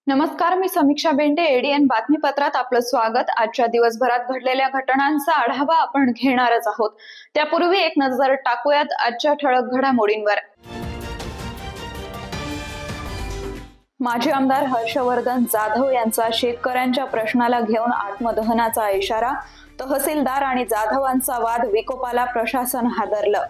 नमस्कार, मी समीक्षा बेंडे. एडीएन बातमीपत्रात आपलं स्वागत. आजच्या दिवसभरात घडलेल्या घटनांचा आढावा आपण घेणारच आहोत. त्यापूर्वी एक नजर टाकूयात आजच्या ठळक घडामोडींवर. माजी आमदार हर्षवर्धन जाधव यांचा शेतकऱ्यांच्या प्रश्नाला घेऊन आत्मदहनाचा इशारा. तहसीलदार आणि जाधवांचा वाद विकोपाला प्रशासन हादरलं.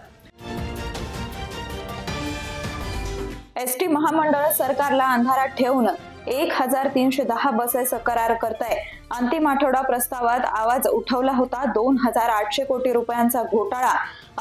एसटी महामंडळ सरकारला अंधारात ठेवून 1310 बसेस करार करताय. अंतिम आठवडा प्रस्तावात आवाज उठवला होता. 2800 कोटी रुपयांचा घोटाळा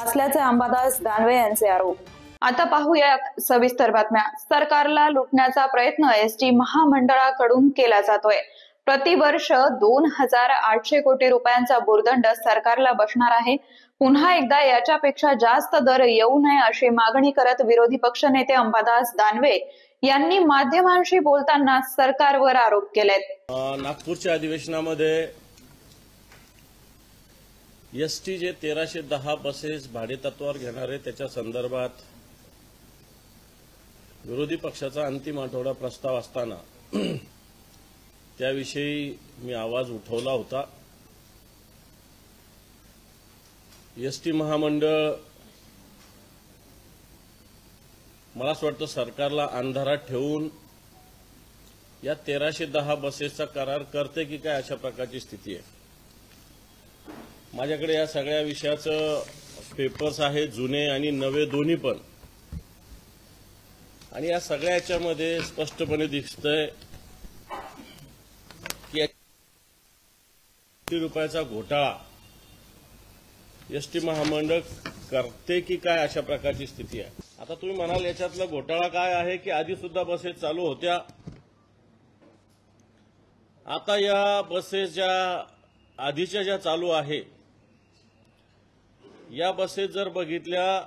असल्याचे अंबादास दानवे यांचे आरोप. आता पाहूया सविस्तर बातम्या. सरकारला लुटण्याचा प्रयत्न एसटी महामंडळाकडून केला जातोय. प्रतिवर्ष 2800 कोटी रुपयांचा भुर्दंड सरकारला बसणार आहे. पुन्हा एकदा याच्यापेक्षा जास्त दर येऊ नये अशी मागणी करत विरोधी पक्षनेते अंबादास दानवे यांनी माध्यमांशी बोलताना सरकारवर आरोप केलेत. नागपूरच्या अधिवेशनामध्ये एसटी जे 1310 बसेस भाडेतत्वावर घेणार आहे त्याच्या संदर्भात विरोधी पक्षाचा अंतिम आठवडा प्रस्ताव असताना त्याविषयी मी आवाज उठवला होता. एसटी महामंडळ मला असं वाटतं सरकारला अंधारात ठेवून या 1310 बसेसचा करार करते की काय अशा प्रकारची स्थिती आहे. माझ्याकडे या सगळ्या विषयाचं पेपर्स आहेत, जुने आणि नवे दोन्ही पण. आणि या सगळ्या याच्यामध्ये स्पष्टपणे दिसतंय की कोटी रुपयाचा घोटाळा एसटी महामंडळ करते की काय अशा प्रकारची स्थिती आहे. आता तुम्ही म्हणाल याच्यातला घोटाळा काय आहे की आधी सुद्धा बसेस चालू होत्या. आता या बसेस ज्या आधीच्या ज्या चालू आहे या बसेस जर बघितल्या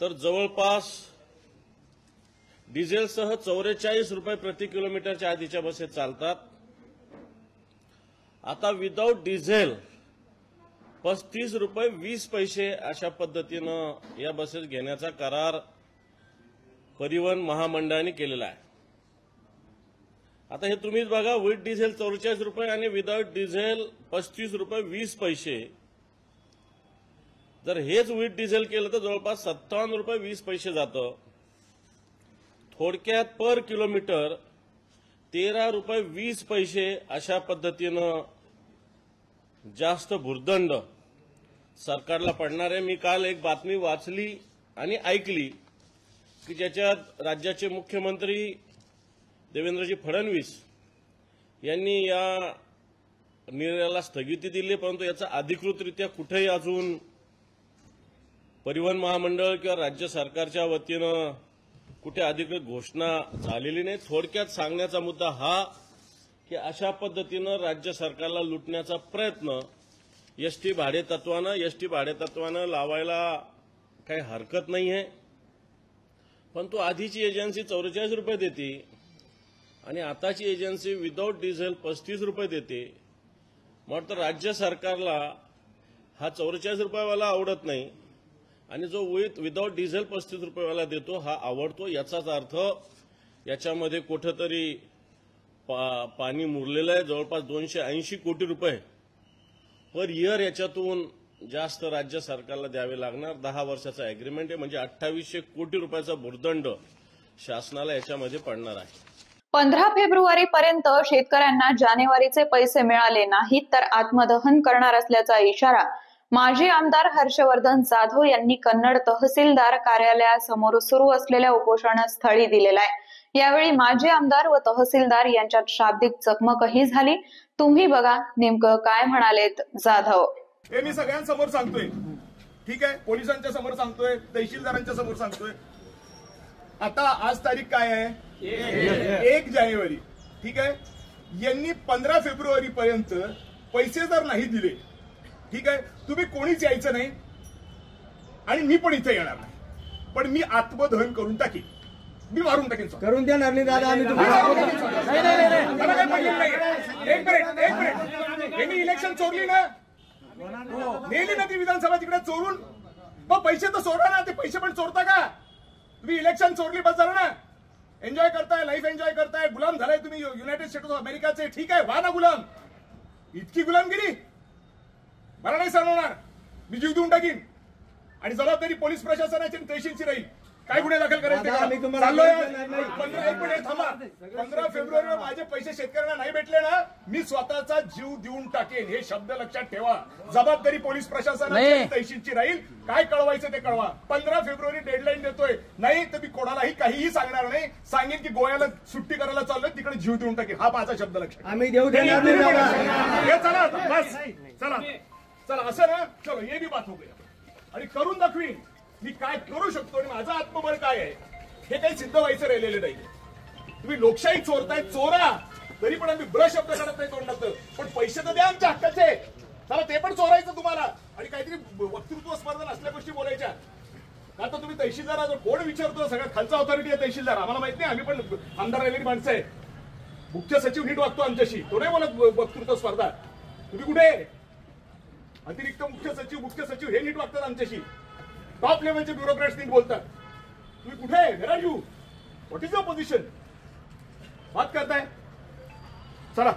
तर जवळपास डिझेलसह 44 रुपये प्रति किलोमीटरच्या आधीच्या बसेस चालतात. आता विदाऊट डिझेल 35 रुपये 20 पैसे अशा पद्धतीनं या बसेस घेण्याचा करार परिवहन महामंडळाने केलेला आहे. आता हे तुम्हीच बघा, विथ डिझेल 44 रुपये आणि विदाऊट डिझेल 35 रुपये 20 पैसे. जर हेच विथ डिझेल केलं तर जवळपास 57 रुपये 20 पैसे जातं. थोडक्यात पर किलोमीटर 13 रुपये 20 पैसे अशा पद्धतीनं जास्त भुर्दंड सरकारला पडणार आहे. मी काल एक बातमी वाचली आणि ऐकली की ज्याच्यात राज्याचे मुख्यमंत्री देवेंद्रजी फडणवीस यांनी या निर्णयाला स्थगिती दिली, परंतु याचा अधिकृतरित्या कुठेही अजून परिवहन महामंडळ किंवा राज्य सरकारच्या वतीनं कुठे अधिकृत घोषणा झालेली नाही. थोडक्यात सांगण्याचा मुद्दा हा की अशा पद्धतीनं राज्य सरकारला लुटण्याचा प्रयत्न एसटी भाडेतत्वानं लावायला काही हरकत नाही आहे. पण तो आधीची एजन्सी 44 रुपये देते आणि आताची एजन्सी विदाऊट डिझेल 35 रुपये देते. मग तर राज्य सरकारला हा 44 रुपयेवाला आवडत नाही आणि जो विदाऊट डिझेल 35 रुपयेवाला देतो हा आवडतो. याचाच अर्थ याच्यामध्ये कुठेतरी पाणी मुरलेलं आहे. जवळपास 280 कोटी रुपये पर इयर याच्यातून जास्त राज्य सरकारला द्यावे लागणार. 10 वर्षाचा अग्रीमेंट आहे, म्हणजे 2800 कोटी रुपयाचा भुर्दंड शासनाला याच्यामध्ये पडणार आहे. 15 फेब्रुवारीपर्यंत शेतकऱ्यांना जानेवारीचे पैसे मिळाले नाहीत तर आत्मदहन करणार असल्याचा इशारा माजी आमदार हर्षवर्धन जाधव यांनी कन्नड तहसीलदार कार्यालयासमोर सुरू असलेल्या उपोषणस्थळी दिलेला आहे. यावेळी माजी आमदार व तहसीलदार यांच्यात शाब्दिक चकमकही झाली. तुम्ही बघा नेमकं काय म्हणालेत जाधव. हे मी सगळ्यांसमोर सांगतोय, ठीक आहे, पोलिसांच्या समोर सांगतोय, तहसीलदारांच्या समोर सांगतोय. आता आज तारीख काय आहे? 1 जानेवारी. ठीक आहे, यांनी 15 फेब्रुवारी पर्यंत पैसे जर नाही दिले ठीक आहे, तुम्ही कोणीच यायचं नाही आणि मी पण इथे येणार नाही, पण मी आत्मदहन करून टाकीन, मी मारून टाकीन. करून देणार नाही दादा आम्ही मला काही पडलेलं नाही. एक मिनिट, यांनी इलेक्शन चोरली ना, नेली ना ती विधानसभा तिकडे चोरून, मग पैसे तर चोरा ना, ते पैसे पण चोरता का तुम्ही? इलेक्शन चोरली बस झालं ना, एन्जॉय करताय, लाईफ एन्जॉय करताय, गुलाम झालाय तुम्ही युनायटेड स्टेट्स ऑफ अमेरिकाचे, ठीक आहे, व्हा ना गुलाम. इतकी गुलामगिरी मला नाही सांगणार, मी जीव देऊन टाकीन आणि जबाबदारी पोलीस प्रशासनाची आणि तहसीलची राहील. काय गुन्हे दाखल करायचे? 15 फेब्रुवारीला माझे पैसे शेतकऱ्यांना नाही भेटले ना, मी स्वतःचा जीव देऊन टाकेन, हे शब्द लक्षात ठेवा. जबाबदारी पोलीस प्रशासनाची आणि तहसीलची राहील. काय कळवायचं ते कळवा. 15 फेब्रुवारी डेडलाईन देतोय, नाही तर मी कोणालाही काहीही सांगणार नाही. सांगेन की गोव्याला सुट्टी करायला चाललोय, तिकडे जीव देऊन टाकेन. हा माझा शब्द लक्षात. आम्ही देऊ देणार नाही. चला बस, चला असं ना, चलो ये भी बात हो गई आणि करून दाखवीन मी काय करू शकतो आणि माझं आत्मबळ काय आहे, हे काही सिद्ध व्हायचं राहिलेलं नाही. तुम्ही लोकशाही चोरताय, चोरा, तरी पण आम्ही ब्रश शब्द काढत नाही तोंडात, पण पैसे तर द्या आमच्या हक्काचे. चला ते पण चोरायचं तुम्हाला आणि काहीतरी वक्तृत्व स्पर्धा असल्या गोष्टी बोलायच्या. आता तुम्ही तहसीलदार कोण विचारतो, सगळ्यात खालचा ऑथॉरिटी आहे तहसीलदार, आम्हाला माहित नाही, आम्ही पण आमदार राहिलेली माणसं आहे. मुख्य सचिव नीट वागतो आमच्याशी, तो नाही बोलत वक्तृत्व स्पर्धा. तुम्ही कुठे? अतिरिक्त मुख्य सचिव हे नीट वागतात आमच्याशी. टॉप लेवलचे ब्युरोक्रेट्स नीट बोलतात. तुम्ही कुठे? Where are you? What is your position? बात करताय. चला.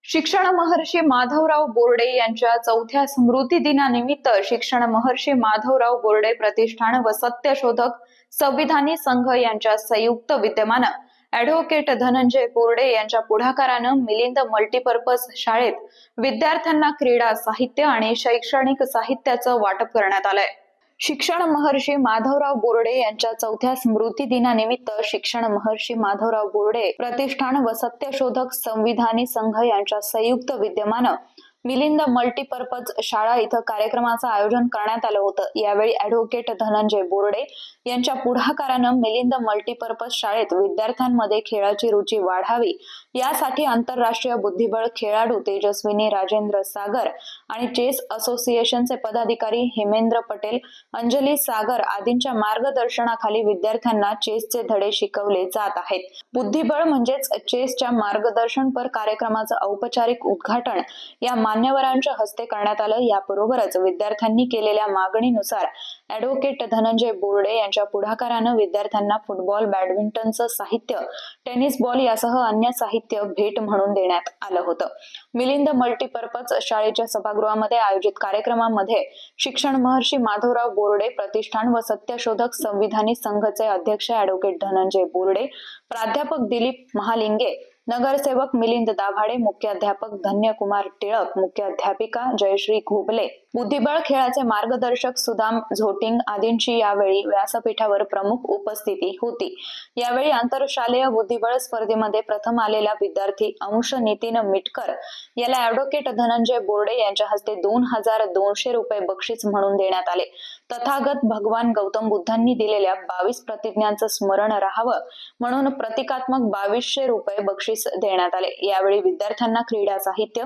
शिक्षण महर्षी माधवराव बोर्डे यांच्या 4थ्या स्मृती दिनानिमित्त शिक्षण महर्षी माधवराव बोर्डे प्रतिष्ठान व सत्यशोधक संविधानी संघ यांच्या संयुक्त विद्यमानं ॲडव्होकेट धनंजय बोर्डे यांच्या पुढाकारानं मिलिंद मल्टीपर्पज शाळेत विद्यार्थ्यांना क्रीडा साहित्य आणि शैक्षणिक साहित्याचं वाटप करण्यात आलंय. शिक्षण महर्षी माधवराव बोर्डे यांच्या 4थ्या स्मृती दिनानिमित्त शिक्षण महर्षी माधवराव बोर्डे प्रतिष्ठान व सत्यशोधक संविधानी संघ यांच्या संयुक्त विद्यमानं मिलिंद मल्टीपर्पज शाळा इथं कार्यक्रमाचं आयोजन करण्यात आलं होतं. यावेळी ॲडव्होकेट धनंजय बोर्डे यांच्या पुढाकारानं मिलिंद मल्टीपर्पज शाळेत विद्यार्थ्यांमध्ये खेळाची रुची वाढावी यासाठी आंतरराष्ट्रीय बुद्धिबळ खेळाडू तेजस्विनी राजेंद्र सागर आणि चेस असोसिएशनचे पदाधिकारी हेमेंद्र पटेल, अंजली सागर आदींच्या मार्गदर्शनाखाली विद्यार्थ्यांना चेसचे धडे शिकवले जात आहेत. बुद्धिबळ म्हणजेच चेसच्या मार्गदर्शनपर कार्यक्रमाचं औपचारिक उद्घाटन या मान्यवरांच्या हस्ते करण्यात आलं. याबरोबरच विद्यार्थ्यांनी केलेल्या मागणीनुसार ॲडव्होकेट धनंजय बोर्डे यांच्या पुढाकारानं विद्यार्थ्यांना फुटबॉल, बॅडमिंटनचं साहित्य, टेनिस बॉल यासह अन्य साहित्य भेट म्हणून देण्यात आलं होतं. मिलिंद मल्टीपर्पज शाळेच्या सभागृहामध्ये आयोजित कार्यक्रमामध्ये शिक्षण महर्षी माधवराव बोर्डे प्रतिष्ठान व सत्यशोधक संविधानी संघचे अध्यक्ष ॲडव्होकेट धनंजय बोर्डे, प्राध्यापक दिलीप महालिंगे, नगरसेवक मिलिंद दाभाडे, मुख्याध्यापक धन्यकुमार टिळक, मुख्याध्यापिका जयश्री घुबले, बुद्धिबळ खेळाचे मार्गदर्शक सुदाम झोटिंग आदींची यावेळी व्यासपीठावर प्रमुख उपस्थिती होती. यावेळी आंतरशालेय बुद्धिबळ स्पर्धेमध्ये प्रथम आलेला विद्यार्थी अंश नितीन मिटकर याला ॲडव्होकेट धनंजय बोर्डे यांच्या हस्ते 2200 रुपये बक्षीस म्हणून देण्यात आले. तथागत भगवान गौतम बुद्धांनी दिलेल्या 22 प्रतिज्ञांचं स्मरण राहावं म्हणून प्रतिकात्मक 2200 रुपये बक्षीस देण्यात आले. यावेळी विद्यार्थ्यांना क्रीडा साहित्य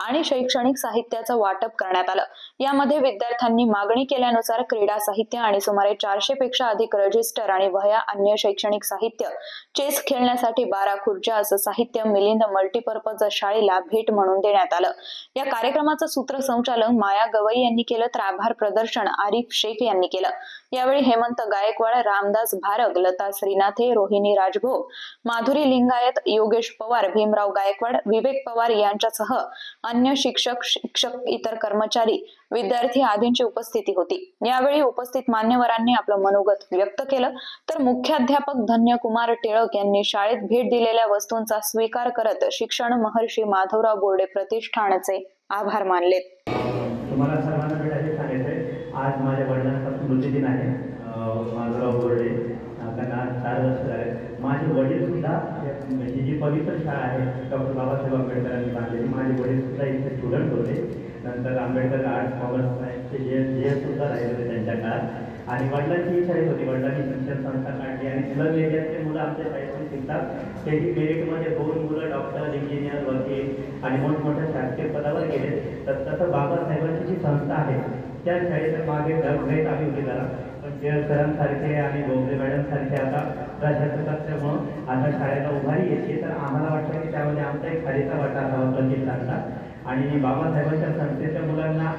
आणि शैक्षणिक साहित्याचं वाटप करण्यात आलं. यामध्ये विद्यार्थ्यांनी मागणी केल्यानुसार क्रीडा साहित्य आणि सुमारे 400 पेक्षा अधिक रजिस्टर आणि वह्या, अन्य शैक्षणिक साहित्य, चेस खेळण्यासाठी 12 खुर्च्या असं साहित्य मिलिंद मल्टीपर्पज शाळेला भेट म्हणून देण्यात आलं. या कार्यक्रमाचं सूत्रसंचालन माया गवई यांनी केलं तर आभार प्रदर्शन आरिफ शेख यांनी केलं. यावेळी हेमंत गायकवाड, रामदास भारग, लता श्रीनाथे, रोहिणी राजभोग, माधुरी लिंगायत, योगेश पवार, भीमराव गायकवाड, विवेक पवार यांच्यासह अन्य शिक्षक, इतर कर्मचारी, विद्यार्थी आदींची उपस्थिती होती. यावेळी उपस्थित मान्यवरांनी आपलं मनोगत व्यक्त केलं तर मुख्याध्यापक धन्यकुमार टिळक यांनी शाळेत भेट दिलेल्या वस्तूंचा स्वीकार करत शिक्षण महर्षी माधवराव बोर्डे प्रतिष्ठानचे आभार मानले. तुम्हाला सर्वांना भेटायचे सांगायचंय, आज माझ्या वडिलांचा स्मृती दिन आहे. माधवराव बोर्डे त्यांना 4 वर्ष आहेत. माझे वडील सुद्धा ही जी पवित्र शाळा आहे डॉक्टर बाबासाहेब आंबेडकरांनी बांधलेली, माझे वडील सुद्धा इथे स्टुडंट होते नंतर आंबेडकर आर्ट्स कॉमर्स जे सुद्धा राहिले होते त्यांच्या काळात. आणि वडिलांची शाळेत होती, वडिलांनी शिक्षण संस्था काढली आणि मुलं एरियातले मुलं आमच्या शाळेतून शिकतात. तेही मेरिटमध्ये 2 मुलं डॉक्टर, इंजिनियर, वकील आणि मोठमोठ्या शासकीय पदावर गेले. तर तसं बाबासाहेबांची जी संस्था आहे त्या शाळेच्या मागे घरघरेत आम्ही होती जरा, पण जे सरांसारखे आणि गोगले मॅडमसारखे आता प्रशासक असल्यामुळं आता शाळेला उभारी येते. तर आम्हाला वाटतं की त्यामध्ये आमचा एक खालीचा वाटा असावा प्रतिष्ठानचा. आणि बाबासाहेबांच्या संस्थेच्या मुलांना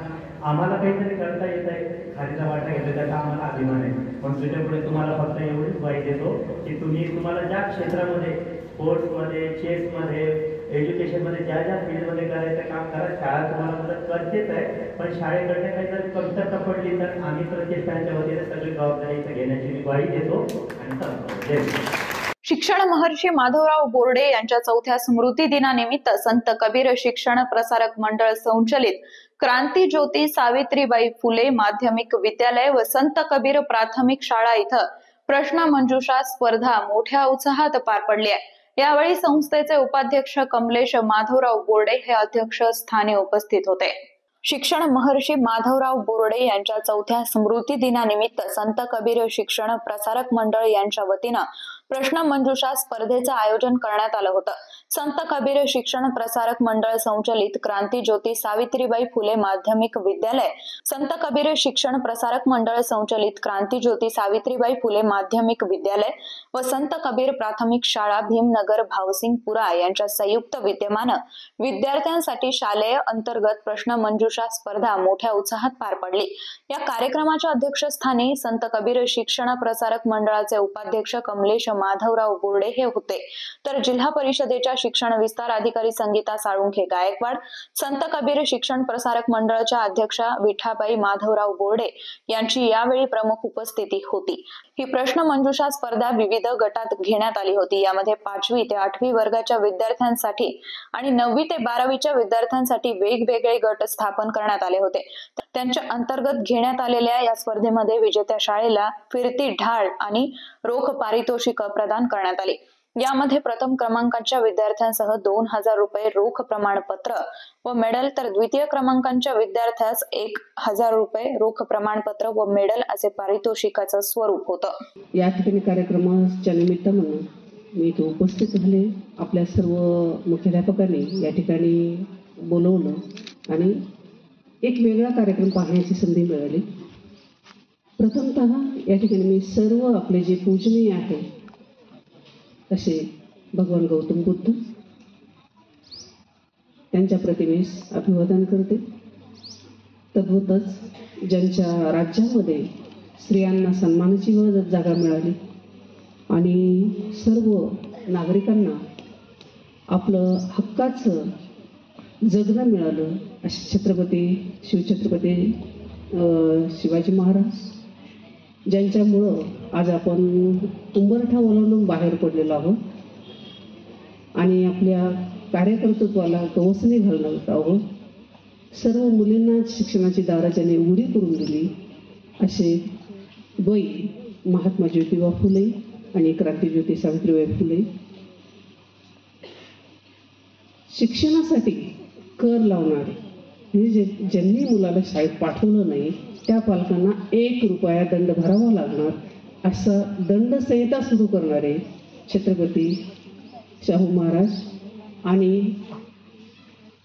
आम्हाला काहीतरी करता येत आहे, खालीचा वाटा घेतो त्याचा आम्हाला अभिमान आहे. पण तुझ्यापुढे तुम्हाला फक्त एवढीच ग्वाही देतो की तुम्हाला ज्या क्षेत्रामध्ये स्पोर्ट्समध्ये, चेसमध्ये, एज्युकेशनमध्ये ज्या फील्डमध्ये करायचं काम करा. शाळा तुम्हाला मदत करतेच आहे, पण शाळेकडे काही जर कमतरता पडली तर आम्ही प्रतिष्ठानच्या वतीने सगळी जबाबदारी घेण्याची मी ग्वाही देतो आणि सांगतो. शिक्षण महर्षी माधवराव बोर्डे यांच्या 4थ्या स्मृती दिनानिमित्त संत कबीर शिक्षण प्रसारक मंडळ संचलित क्रांती ज्योती सावित्रीबाई फुले माध्यमिक विद्यालय व संत कबीर प्राथमिक शाळा इथं प्रश्न मंजुषा स्पर्धा मोठ्या उत्साहात पार पडली आहे. यावेळी संस्थेचे उपाध्यक्ष कमलेश माधवराव बोर्डे हे अध्यक्षस्थानी उपस्थित होते. शिक्षण महर्षी माधवराव बोर्डे यांच्या 4थ्या स्मृती दिनानिमित्त संत कबीर शिक्षण प्रसारक मंडळ यांच्या वतीनं प्रश्न मंजुषा स्पर्धेचं आयोजन करण्यात आलं होतं. संत कबीर शिक्षण प्रसारक मंडळ संचलित क्रांती ज्योती सावित्रीबाई फुले माध्यमिक विद्यालय, संत कबीर शिक्षण प्रसारक मंडळ संचलित क्रांती ज्योती सावित्रीबाई फुले माध्यमिक विद्यालय व संत कबीर प्राथमिक शाळा भीमनगर भावसिंगपुरा यांच्या संयुक्त विद्यमानं विद्यार्थ्यांसाठी शालेय अंतर्गत प्रश्न मंजुषा स्पर्धा मोठ्या उत्साहात पार पडली. या कार्यक्रमाच्या अध्यक्षस्थानी संत कबीर शिक्षण प्रसारक मंडळाचे उपाध्यक्ष कमलेश माधवराव बोर्डे हे होते. तर जिल्हा परिषदेच्या शिक्षण विस्तार अधिकारी संगीता साळुंखे गायकवाड, संत कबीर शिक्षण प्रसारक मंडळाच्या अध्यक्षा विठाबाई माधवराव बोर्डे यांची यावेळी प्रमुख उपस्थिती होती. ही प्रश्न मंजुषा स्पर्धा विविध गटात घेण्यात आली होती. यामध्ये 5वी ते 8वी वर्गाच्या विद्यार्थ्यांसाठी आणि 9वी ते 12वीच्या विद्यार्थ्यांसाठी वेगवेगळे गट स्थापन करण्यात आले होते. त्यांच्या अंतर्गत घेण्यात आलेल्या या स्पर्धेमध्ये विजेत्या शाळेला फिरती ढाल आणि रोख पारितोषिक प्रदान करण्यात आली. यामध्ये प्रथम क्रमांकाच्या विद्यार्थ्यांसह 2000 रुपये रोख प्रमाणपत्र व मेडल, तर द्वितीय क्रमांकाच्या विद्यार्थ्यास 1000 रुपये रोख प्रमाणपत्र व मेडल असे पारितोषिकाचं स्वरूप होतं. या ठिकाणी कार्यक्रमाच्या निमित्तानं मी इथे उपस्थित झाले. आपल्या सर्व मुख्याध्यापकांनी या ठिकाणी बोलवलं आणि एक वेगळा कार्यक्रम पाहण्याची संधी मिळाली. प्रथमतः या ठिकाणी मी सर्व आपले जे पूजनीय आहे असे भगवान गौतम बुद्ध त्यांच्या प्रतिमेस अभिवादन करते. तद्वतच ज्यांच्या राज्यामध्ये स्त्रियांना सन्मानाची जागा मिळाली आणि सर्व नागरिकांना आपलं हक्काचं जगणं मिळालं असे छत्रपती शिवछत्रपती शिवाजी महाराज, ज्यांच्यामुळं आज आपण उंबरठा ओलांडून बाहेर पडलेलो आहोत आणि आपल्या कार्यकर्तृत्वाला गवसणी घालत आहोत. सर्व मुलींना शिक्षणाची दारं ज्यांनी उघडी करून दिली असे द्वयी महात्मा ज्योतिबा फुले आणि क्रांतीज्योती सावित्रीबाई फुले. शिक्षणासाठी कर लावणारे म्हणजे ज्यांनी मुलाला शाळेत पाठवलं नाही त्या पालकांना 1 रुपया दंड भरावा लागणार असं दंडसंहिता सुरू करणारे छत्रपती शाहू महाराज आणि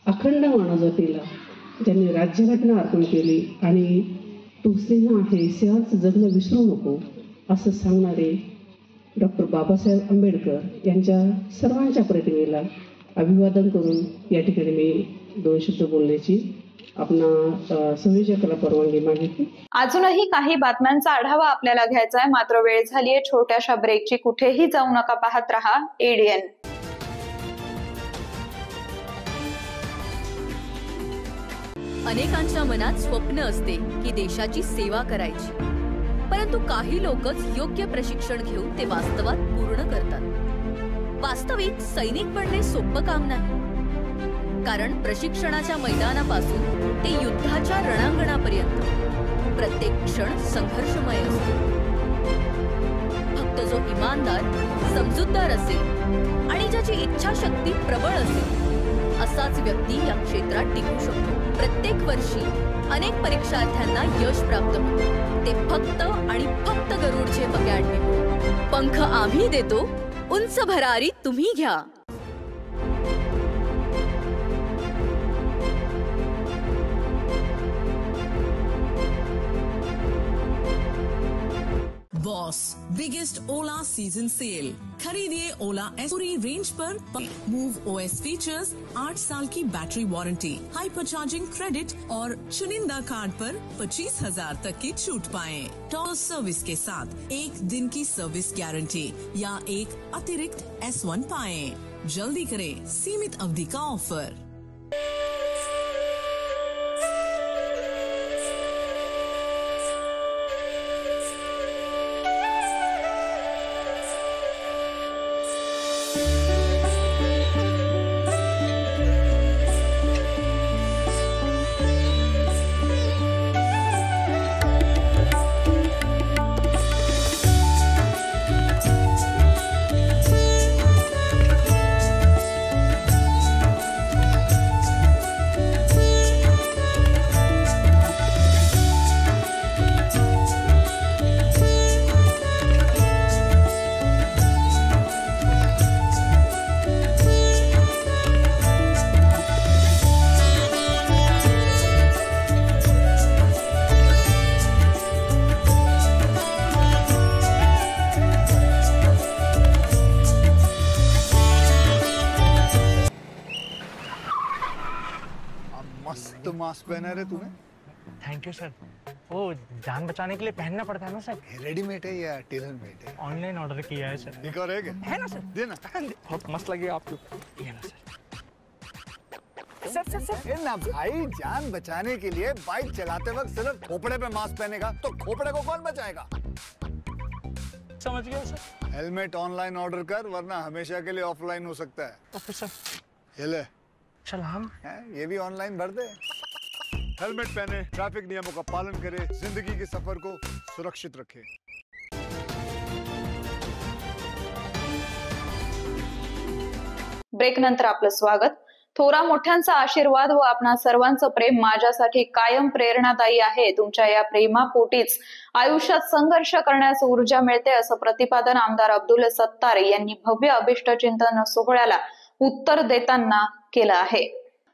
अखंड मानवजातीला ज्यांनी राज्यघटना अर्पण केली आणि तू सिंह आहे, सिंहाचं जगणं विसरू नको असं सांगणारे डॉक्टर बाबासाहेब आंबेडकर यांच्या सर्वांच्या प्रतिमेला अभिवादन करून या ठिकाणी मी 2 शब्द बोलण्याची आपणा संयोजकाला परवानगी मागितली. अजूनही काही बातम्यांचा आढावा आपल्याला घ्यायचा आहे, मात्र वेळ झालीये छोट्याशा ब्रेकची. कुठेही जाऊ नका, पाहत रहा ADN. अनेकांच्या मनात स्वप्न असते की देशाची सेवा करायची, परंतु काही लोकच योग्य प्रशिक्षण घेऊन ते वास्तवात पूर्ण करतात. वास्तविक सैनिक बनणे सोपं काम नाही, कारण प्रशिक्षणाच्या मैदानापासून ते युद्धाच्या रणांगणापर्यंत प्रत्येक क्षण संघर्षमय असतो. फक्त जो इमानदार, समजूतदार असेल आणि ज्याची इच्छाशक्ती प्रबळ असेल असाच व्यक्ती या क्षेत्रात टिकू शकतो। प्रत्येक वर्षी अनेक परीक्षार्थ्यांना यश प्राप्त होते, ते फक्त आणि फक्त गरुडचे अकॅडमी। पंख आम्ही देतो, उंच भरारी तुम्ही घ्या। बॉस बिगेस्ट ओला सीजन सेल, खरीदिए ओला एस पूरी रेंज पर। मूव ओएस फीचर्स, 8 साल की battery warranty, hyper charging credit और चुनिंदा कार्ड पर 25,000 तक की छूट पाएं। टॉप सर्विस के साथ 1 दिन की सर्विस गारंटी या एक अतिरिक्त S1 पाएं। जल्दी करें, सीमित अवधि का ऑफर। मस्त मास्क पहना रे तूने। Thank you sir. वो जान बचाने के लिए पहनना पड़ता है ना सर। रेडीमेड है या टेलर मेड है? ऑनलाइन ऑर्डर किया है सर। एक और है क्या? है ना सर। देना। बहुत मस्त लगी आपको। ये ना सर। सर ना भाई, जान बचाने के लिए बाइक चलाते वक्त सिर्फ खोपड़े पे मास्क पहनेगा तो खोपड़े को कौन बचाएगा? समझ गया सर। हेलमेट ऑनलाइन ऑर्डर कर, वरना हमेशा के लिए ऑफलाइन हो सकता है। Okay sir. ये ले। चल हम ये भी ऑनलाइन भर दे। हेलमेट पहने, ट्रैफिक नियमों का पालन करे, जिंदगी के सफर को सुरक्षित रखे। ब्रेक नंतर आपलं स्वागत। थोरा मोठ्यांचा आशीर्वाद व आपणा सर्वांचं प्रेम माझ्यासाठी कायम प्रेरणादायी आहे। तुमच्या या प्रेमापोटीच आयुष्यात संघर्ष करण्यास ऊर्जा मिळते, असं प्रतिपादन आमदार अब्दुल सत्तार यांनी भव्य अभिष्टचिंतन सोहळ्याला उत्तर देताना केलं आहे।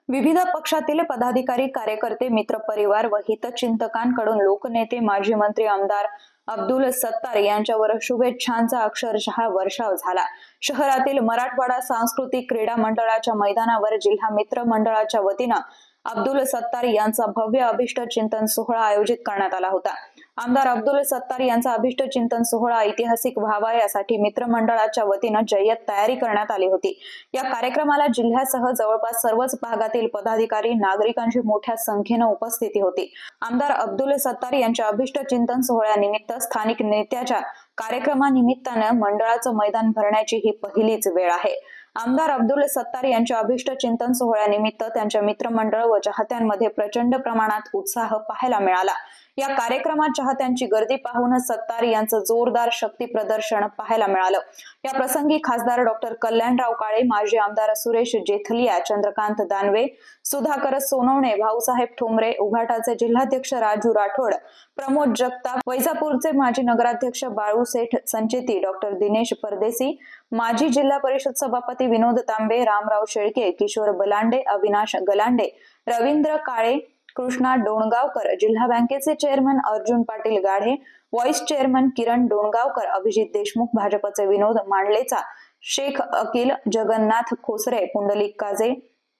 विविध पक्षातील पदाधिकारी, कार्यकर्ते, मित्रपरिवार व हितचिंतकांकडून लोकनेते, माजी मंत्री आमदार अब्दुल सत्तार यांच्यावर शुभेच्छांचा अक्षरशः वर्षाव झाला। शहरातील मराठवाडा सांस्कृतिक क्रीडा मंडळाच्या मैदानावर जिल्हा मित्र मंडळाच्या वतीनं अब्दुल सत्तार यांचा भव्य अभिष्ट चिंतन सोहळा आयोजित करण्यात आला होता। आमदार अब्दुल सत्तार यांचा अभिष्ट चिंतन सोहळा ऐतिहासिक व्हावा यासाठी मित्रमंडळाच्या वतीनं जय्यत तयारी करण्यात आली होती। या कार्यक्रमाला जिल्ह्यासह जवळपास सर्वच भागातील पदाधिकारी, नागरिकांची मोठ्या संख्येनं उपस्थिती होती। आमदार अब्दुल सत्तार यांच्या अभिष्ट चिंतन सोहळ्यानिमित्त स्थानिक नेत्याच्या कार्यक्रमानिमित्तानं मंडळाचं मैदान भरण्याची ही पहिलीच वेळ आहे। आमदार अब्दुल सत्तार यांच्या अभिष्ट चिंतन सोहळ्यानिमित्त त्यांच्या मित्रमंडळ व चाहत्यांमध्ये प्रचंड प्रमाणात उत्साह पाहायला मिळाला। या कार्यक्रमात चाहत्यांची गर्दी पाहून सत्तार यांचं जोरदार शक्ती प्रदर्शन पाहायला मिळालं। या प्रसंगी खासदार डॉक्टर कल्याणराव काळे, माजी आमदार सुरेश जेथलिया, चंद्रकांत दानवे, सुधाकर सोनवणे, भाऊसाहेब ठोंबरे, उघाटाचे जिल्हाध्यक्ष राजू राठोड, प्रमोद जगताप, वैजापूरचे माजी नगराध्यक्ष बाळू सेठ संचेती, डॉक्टर दिनेश परदेसी, माजी जिल्हा परिषद सभापती विनोद तांबे, रामराव शेळके, किशोर बलांडे, अविनाश गलांडे, रवींद्र काळे, कृष्णा डोणगावकर, जिल्हा बँकेचे चेअरमन अर्जुन पाटील गाढे, व्हाईस चेअरमन किरण डोणगावकर, अभिजित देशमुख, भाजपचे विनोद मांडलेचा, शेख अकिल, जगन्नाथ खोसरे, पुंडलिक काजे,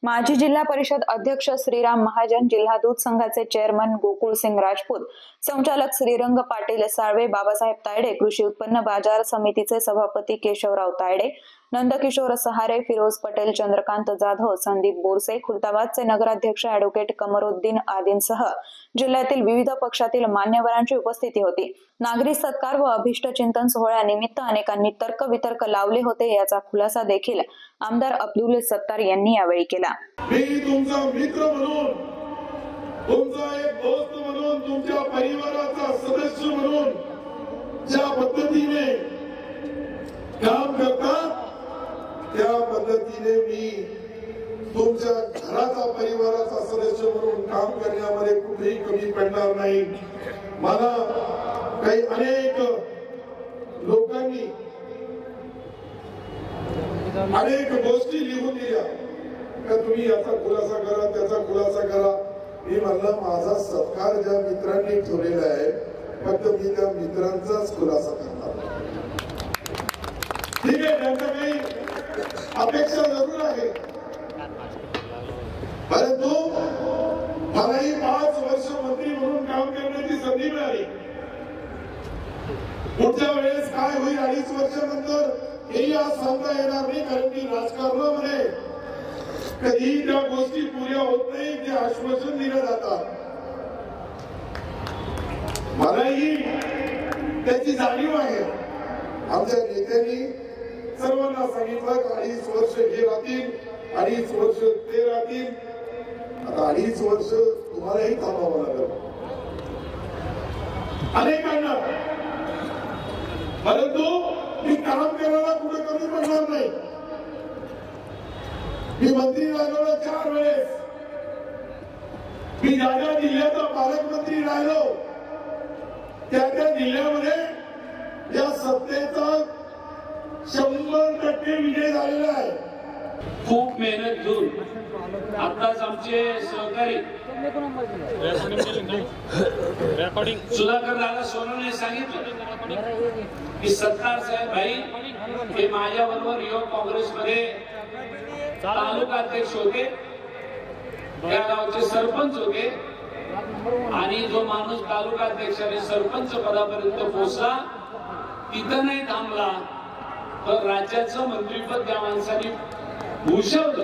माजी जिल्हा परिषद अध्यक्ष श्रीराम महाजन, जिल्हा दूध संघाचे चेअरमन गोकुळसिंग राजपूत, संचालक श्रीरंग पाटील साळवे, बाबासाहेब तायडे, कृषी उत्पन्न बाजार समितीचे सभापती केशवराव तायडे, नंदकिशोर सहारे, फिरोज पटेल, चंद्रकांत जाधव, संदीप बोरसे, खुलताबादचे नगराध्यक्ष ॲडव्होकेट कमरुद्दीन आदींसह जिल्ह्यातील विविध पक्षातील मान्यवरांची उपस्थिती होती। नागरी सत्कार व अभिष्ट चिंतन सोहळ्यानिमित्त अनेकांनी तर्क वितर्क लावले होते, याचा खुलासा देखील आमदार अब्दुल सत्तार यांनी यावेळी केला। मी तुमचा मित्र म्हणून, तुमचा एक दोस्त म्हणून, तुमच्या परिवाराचा सदस्य म्हणून ज्या पद्धतीने काम करतात त्या पद्धतीने मी तुमच्या घराचा परिवाराचा सदस्य म्हणून काम करण्यामध्ये कुठेही कमी पडणार नाही. मला काही अनेक लोकांनी अनेक गोष्टी लिहून दिल्या का तुम्ही याचा खुलासा करा, त्याचा खुलासा करा. मी म्हणलं माझा सत्कार ज्या मित्रांनी ठेवलेला आहे फक्त मी त्या मित्रांचाच खुलासा करणार. ठीक आहे, त्यांच्या काही अपेक्षा जरूर आहे, परंतु मलाही 5 वर्ष मंत्री म्हणून काम करण्याची संधी मिळाली. पुढच्या वेळेस काय होईल 2.5 वर्षानंतर हेही आज सांगता येणार नाही, कारण की राजकारणामध्ये कधीही त्या गोष्टी पुऱ्या होत नाही जे आश्वासन दिलं जातात. मलाही त्याची जाणीव आहे. आमच्या नेत्यांनी सर्वांना सांगितलं 2.5 वर्ष हे राहतील, 2.5 वर्ष ते राहतील. आता 2.5 वर्ष तुम्हालाही थांबावं लागेल अनेकांना, परंतु मी काम करायला कुठे कमी पडणार नाही. मी मंत्री राहिलो 4 वेळेस, मी ज्या जिल्ह्याचा पालकमंत्री राहिलो त्या जिल्ह्यामध्ये या सत्तेचा 100% विजय झालेला आहे. खूप मेहनत घेऊन आताच आमचे सहकारी सुधाकर दादा सोनवणे सांगितलं की सत्तार साहेब भाई हे माझ्या बरोबर युवक काँग्रेसमध्ये तालुका अध्यक्ष होते, त्या गावचे सरपंच होते, आणि जो माणूस तालुका अध्यक्ष आणि सरपंच पदापर्यंत पोहोचला तिथं नाही थांबला तर राज्याचं मंत्रीपद त्या माणसाने भूषवलं.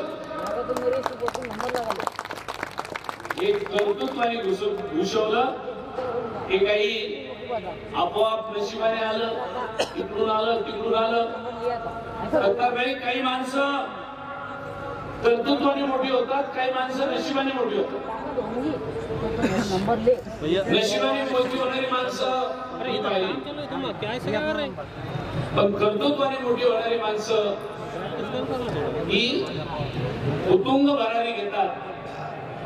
एक कर्तृत्वाने भूषवलं. हे काही आपोआप नशिबाने आलं, इकडून आलं तिकडून आलं. काही माणसं कर्तृत्वाने मोठी होतात, काही माणसं नशिबाने मोठी होतात. नशिबाने मोठी होणारी माणसं पण कर्तृत्वाने मोठी होणारी माणसं ही उतुंग भरारी घेतात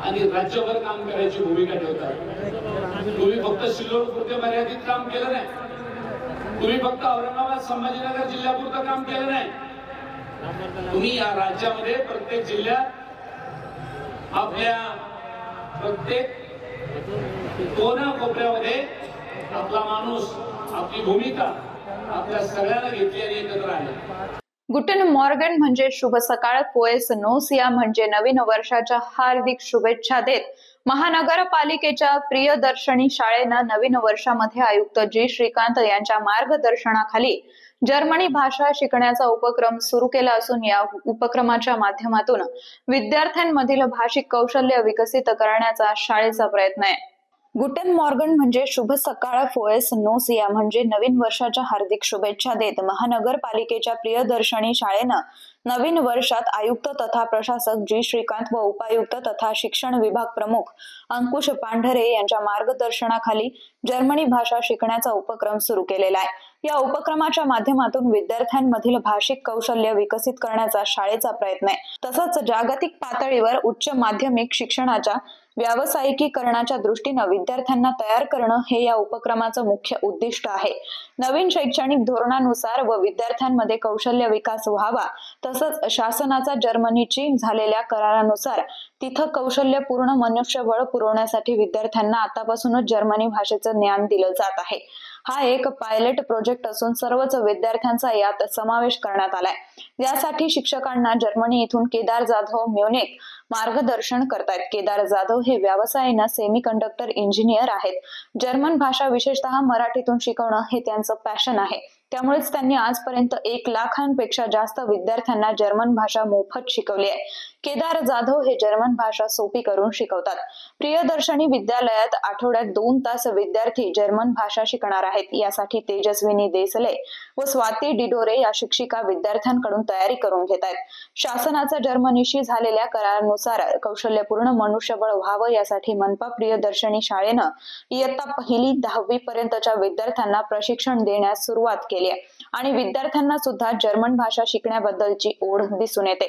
आणि राज्यभर काम करायची भूमिका ठेवतात. तुम्ही फक्त सिल्लोडपुरते मर्यादित काम केलं नाही, तुम्ही फक्त औरंगाबाद संभाजीनगर जिल्ह्यापुरतं काम केलं नाही, तुम्ही या राज्यामध्ये प्रत्येक जिल्ह्यात आपल्या प्रत्येक कोपऱ्यामध्ये आपला माणूस, आपली भूमिका आपल्या सगळ्यांना घेतली आणि एकत्र आले. गुटन मॉर्गन म्हणजे शुभ सकाळ, पोएस नोसिया म्हणजे नवीन वर्षाच्या हार्दिक शुभेच्छा देत महानगरपालिकेच्या प्रियदर्शनी शाळेनं नवीन वर्षामध्ये आयुक्त जी श्रीकांत यांच्या मार्गदर्शनाखाली जर्मनी भाषा शिकण्याचा उपक्रम सुरू केला असून या उपक्रमाच्या माध्यमातून विद्यार्थ्यांमधील भाषिक कौशल्य विकसित करण्याचा शाळेचा प्रयत्न आहे. गुटेन मॉर्गन म्हणजे शुभ सकाळ, फोएस नोसिया म्हणजे नवीन वर्षाच्या हार्दिक शुभेच्छा देत महानगरपालिकेच्या प्रियदर्शनी शाळेनं नवीन वर्षात आयुक्त तथा प्रशासक जी श्रीकांत व उपायुक्त तथा शिक्षण विभाग प्रमुख अंकुश पांढरे यांच्या मार्गदर्शनाखाली जर्मनी भाषा शिकण्याचा उपक्रम सुरू केलेला आहे. या उपक्रमाच्या माध्यमातून विद्यार्थ्यांमधील भाषिक कौशल्य विकसित करण्याचा शाळेचा प्रयत्न आहे. तसंच जागतिक पातळीवर उच्च माध्यमिक शिक्षणाच्या व्यावसायिकीकरणाच्या दृष्टीनं विद्यार्थ्यांना तयार करणं हे या उपक्रमाचं मुख्य उद्दिष्ट आहे. नवीन शैक्षणिक धोरणानुसार व विद्यार्थ्यांमध्ये कौशल्य विकास व्हावा, तसंच शासनाचा जर्मनीची झालेल्या करारानुसार तिथं कौशल्यपूर्ण मनुष्यबळ पुरवण्यासाठी विद्यार्थ्यांना आतापासूनच जर्मनी भाषेचं ज्ञान दिलं जात आहे. हा एक पायलट प्रोजेक्ट असून सर्वच विद्यार्थ्यांचा यात समावेश करण्यात आलाय. यासाठी शिक्षकांना जर्मनी इथून केदार जाधव म्युनिक मार्गदर्शन करतायत. केदार जाधव हे व्यवसायानं सेमीकंडक्टर इंजिनियर आहेत. जर्मन भाषा विशेषतः मराठीतून शिकवणं हे त्यांचं पॅशन आहे. त्यामुळेच त्यांनी आजपर्यंत 1 लाखांपेक्षा जास्त विद्यार्थ्यांना जर्मन भाषा मोफत शिकवली आहे. केदार जाधव हे जर्मन भाषा सोपी करून शिकवतात. प्रियदर्शनी विद्यालयात आठवड्यात 2 तास विद्यार्थी जर्मन भाषा शिकणार आहेत. यासाठी तेजस्विनी देसले व स्वाती डिडोरे या शिक्षिका विद्यार्थ्यांकडून तयारी करून घेत आहेत. शासनाचा जर्मनीशी झालेल्या करारानुसार कौशल्यपूर्ण मनुष्यबळ व्हावं यासाठी मनपा प्रियदर्शनी शाळेनं इयत्ता 1ली 10वी पर्यंतच्या विद्यार्थ्यांना प्रशिक्षण देण्यास सुरुवात केली आहे आणि विद्यार्थ्यांना सुद्धा जर्मन भाषा शिकण्याबद्दलची ओढ दिसून येते.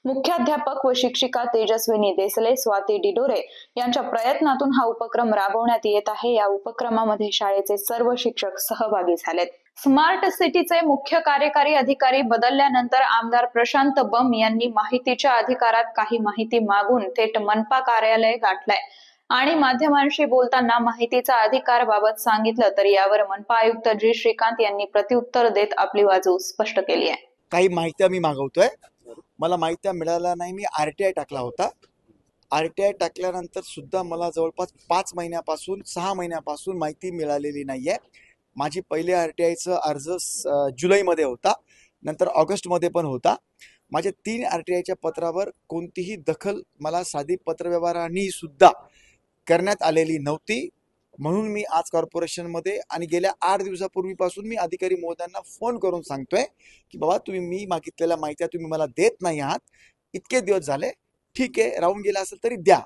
मुख्याध्यापक व शिक्षिका तेजस्विनी देसले, स्वाती डिडोरे यांच्या प्रयत्नातून हा उपक्रम राबवण्यात येत आहे. या उपक्रमामध्ये शाळेचे सर्व शिक्षक सहभागी झालेत. स्मार्ट सिटीचे मुख्य कार्यकारी अधिकारी बदलल्यानंतर आमदार प्रशांत बंब यांनी माहितीच्या अधिकारात काही माहिती मागून थेट मनपा कार्यालय गाठलंय आणि माध्यमांशी बोलताना माहितीचा अधिकाराबाबत सांगितलं, तर यावर मनपा आयुक्त जी श्रीकांत यांनी प्रत्युत्तर देत आपली बाजू स्पष्ट केली आहे. काही माहिती मी मागवतोय, मला माहिती मिळाल्या नाही. मी RTI टाकला होता. RTI टाकल्यानंतर सुद्धा मला जवळपास 5 महिन्यापासून 6 महिन्यापासून माहिती मिळालेली नाहीये. माझी पहिले RTIचा अर्ज जुलैमध्ये होता, नंतर ऑगस्टमध्ये पण होता. माझ्या 3 RTIच्या पत्रावर कोणतीही दखल मला साधी पत्रव्यवहारांनी सुद्धा करण्यात आलेली नव्हती. म्हणून मी आज कॉर्पोरेशनमध्ये आणि गेल्या 8 दिवसापूर्वीपासून मी अधिकारी महोदयांना फोन करून सांगतोय की बाबा तुम्ही मी मागितलेल्या माहित्या तुम्ही मला देत नाही आहात. इतके दिवस झाले, ठीक आहे, राहून गेला असेल तरी द्या.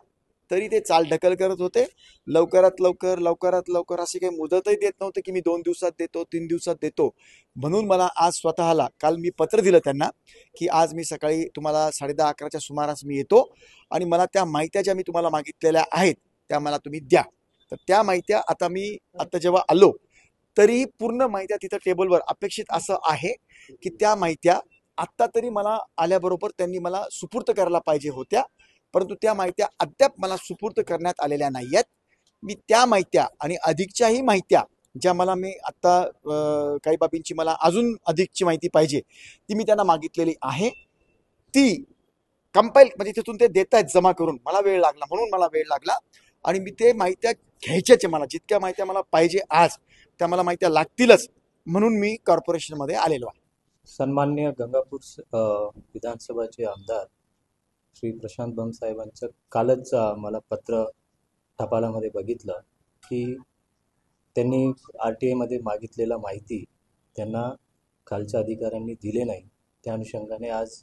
तरी ते चाल ढकल करत होते. लवकरात लवकर अशी काही मुदतही देत नव्हते की मी 2 दिवसात देतो, 3 दिवसात देतो. म्हणून मला आज स्वतःला काल मी पत्र दिलं त्यांना की आज मी सकाळी तुम्हाला 10:30-11च्या सुमारास मी येतो आणि मला त्या माहित्या ज्या मी तुम्हाला मागितलेल्या आहेत त्या मला तुम्ही द्या. तर त्या माहित्या आता जेव्हा आलो तरी पूर्ण माहित्या तिथं टेबलवर अपेक्षित असं आहे की त्या माहित्या आत्ता तरी मला आल्याबरोबर त्यांनी मला सुपूर्त करायला पाहिजे होत्या, परंतु त्या माहित्या अद्याप मला सुपूर्त करण्यात आलेल्या नाही आहेत. मी त्या माहित्या आणि अधिकच्याही माहित्या ज्या मला मी आत्ता काही बाबींची मला अजून अधिकची माहिती पाहिजे ती मी त्यांना मागितलेली आहे. ती कंपाईल म्हणजे तिथून ते देत आहेत जमा करून. मला वेळ लागला, म्हणून मला वेळ लागला आणि मी ते माहित्या घ्यायच्याच. मला जितक्या माहित्या मला पाहिजे आज त्या मला माहित्या लागतीलच, म्हणून मी कॉर्पोरेशनमध्ये आलेलो आहे. सन्माननीय गंगापूर विधानसभाचे आमदार श्री प्रशांत बंब साहेबांचं कालच मला पत्र टपालामध्ये बघितलं की त्यांनी RTIमध्ये मागितलेला माहिती त्यांना खालच्या अधिकाऱ्यांनी दिले नाही. त्या अनुषंगाने आज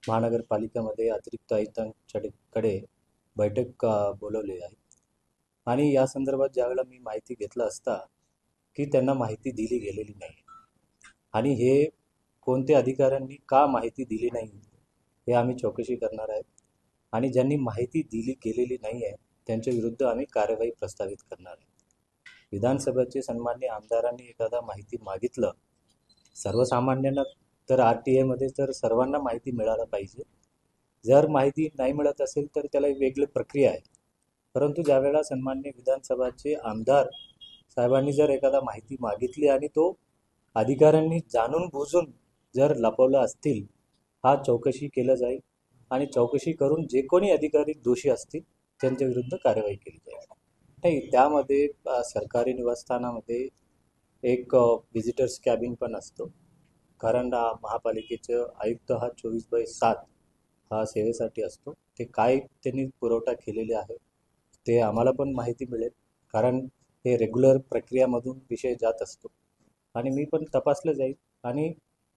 महानगरपालिकेमध्ये अतिरिक्त आयुक्तांच्याकडे बैठक बोलवली आहे आणि या संदर्भात ज्यावेळेला मी माहिती घेतलं असता की त्यांना माहिती दिली गेलेली नाही आणि हे कोणत्या अधिकाऱ्यांनी का माहिती दिली नाही हे आम्ही चौकशी करणार आहे आणि ज्यांनी माहिती दिली गेलेली नाही आहे त्यांच्या विरुद्ध आम्ही कार्यवाही प्रस्तावित करणार आहे. विधानसभेचे सन्माननीय आमदारांनी एखादा माहिती मागितलं, सर्वसामान्यांना तर RTIमध्ये तर सर्वांना माहिती मिळायला पाहिजे. जर माहिती नाही मिळत असेल तर त्याला एक वेगळी प्रक्रिया आहे, परंतु ज्यावेळेला सन्माननीय विधानसभाचे आमदार साहेबांनी जर एखादा माहिती मागितली आणि तो अधिकाऱ्यांनी जाणून बुजून जर लपवलं असतील, हा चौकशी केलं जाईल आणि चौकशी करून जे कोणी अधिकारी दोषी असतील त्यांच्या विरुद्ध कार्यवाही केली जाईल. नाही, त्यामध्ये सरकारी निवासस्थानामध्ये एक व्हिजिटर्स कॅबिन पण असतो, कारण महापालिकेचं आयुक्त हा 24/7 हा सेवेसाठी असतो. ते काय त्यांनी पुरवठा केलेले आहे ते आम्हाला पण माहिती मिळेल, कारण हे रेग्युलर प्रक्रियामधून विषय जात असतो आणि मी पण तपासलं जाईल आणि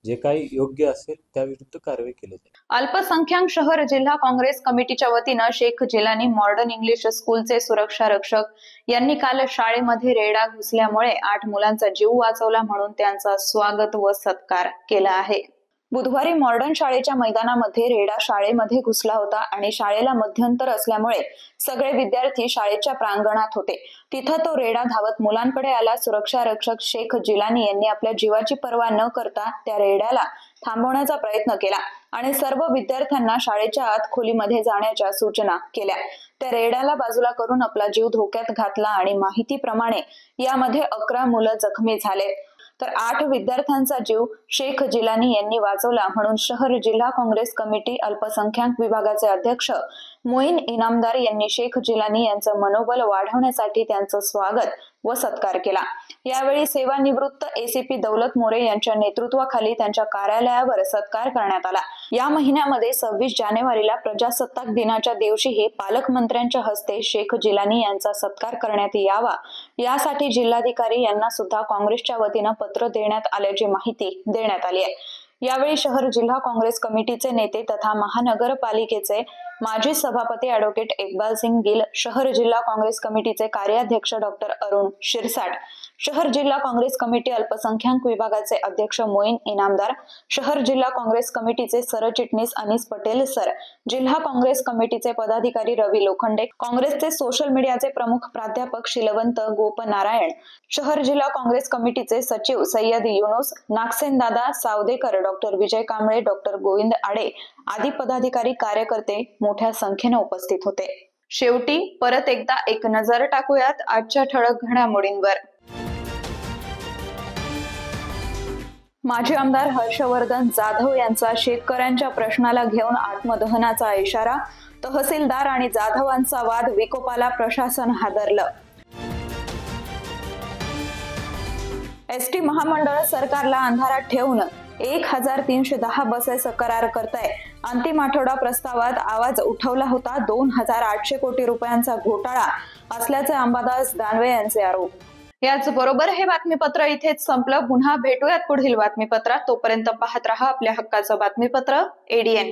जे काही योग्य असेल त्याविरुद्ध कारवाई केली जाईल. अल्पसंख्याक शहर जिल्हा काँग्रेस कमिटीच्या वतीनं शेख जिलानी मॉडर्न इंग्लिश स्कूलचे सुरक्षा रक्षक यांनी काल शाळेमध्ये रेडा घुसल्यामुळे 8 मुलांचा जीव वाचवला, म्हणून त्यांचा स्वागत व सत्कार केला आहे. बुधवारी मॉडर्न शाळेच्या मैदानामध्ये रेडा शाळेमध्ये घुसला होता आणि शाळेला मध्यंतर असल्यामुळे सगळे विद्यार्थी शाळेच्या प्रांगणात होते. तिथं तो रेडा धावत मुलांकडे आला. सुरक्षा रक्षक शेख जिलानी यांनी आपल्या जीवाची पर्वा न करता त्या रेड्याला थांबवण्याचा प्रयत्न केला आणि सर्व विद्यार्थ्यांना शाळेच्या आत खोलीमध्ये जाण्याच्या सूचना केल्या. त्या रेड्याला बाजूला करून आपला जीव धोक्यात घातला आणि माहितीप्रमाणे यामध्ये 11 मुलं जखमी झाले, तर 8 विद्यार्थ्यांचा जीव शेख जिलानी यांनी वाचवला, म्हणून शहर जिल्हा काँग्रेस कमिटी अल्पसंख्याक विभागाचे अध्यक्ष मोईन इनामदार यांनी शेख जिलानी यांचं मनोबल वाढवण्यासाठी त्यांचं स्वागत व सत्कार केला. यावेळी सेवानिवृत्त ACP दौलत मोरे यांच्या नेतृत्वाखाली त्यांच्या कार्यालयावर सत्कार करण्यात आला. या महिन्यामध्ये 26 जानेवारीला प्रजासत्ताक दिनाच्या दिवशीही पालकमंत्र्यांच्या हस्ते शेख जिलानी यांचा सत्कार करण्यात यावा यासाठी जिल्हाधिकारी यांना सुद्धा काँग्रेसच्या वतीनं पत्र देण्यात आल्याची माहिती देण्यात आली आहे. यावेळी शहर जिल्हा काँग्रेस कमिटीचे नेते तथा महानगरपालिकेचे माजी सभापती ॲडव्होकेट इक्बाल सिंग गिल, शहर जिल्हा काँग्रेस कमिटीचे कार्याध्यक्ष डॉक्टर अरुण शिरसाट, शहर जिल्हा काँग्रेस कमिटी अल्पसंख्याक विभागाचे अध्यक्ष मोईन इनामदार, शहर जिल्हा काँग्रेस कमिटीचे सरचिटणीस अनीस पटेल सर, जिल्हा काँग्रेस कमिटीचे पदाधिकारी रवी लोखंडे, काँग्रेसचे सोशल मीडियाचे प्रमुख प्राध्यापक शीलवंत गोपनारायण, शहर जिल्हा काँग्रेस कमिटीचे सचिव सय्यद युनुस, नागसेन दादा सावदेकर, डॉक्टर विजय कांबळे, डॉक्टर गोविंद आडे आदी पदाधिकारी कार्यकर्ते मोठ्या संख्येने उपस्थित होते. शेवटी परत एकदा एक नजर टाकूयात आजच्या ठळक घडामोडींवर. माजी आमदार हर्षवर्धन जाधव यांचा शेतकऱ्यांच्या प्रश्नाला घेऊन आत्मदहनाचा इशारा, तहसीलदार आणि जाधवांचा वाद विकोपाला प्रशासन हादरलं. एसटी महामंडळ सरकारला अंधारात ठेवून 1310 बसेस करार करताय. अंतिम आठवडा प्रस्तावात आवाज उठवला होता. 2800 कोटी रुपयांचा घोटाळा असल्याचे अंबादास दानवे यांचे आरोप. याच बरोबर हे बातमीपत्र इथेच संपलं. पुन्हा भेटूयात पुढील बातमीपत्रात. तोपर्यंत पाहत रहा आपल्या हक्काचं बातमीपत्र ADN.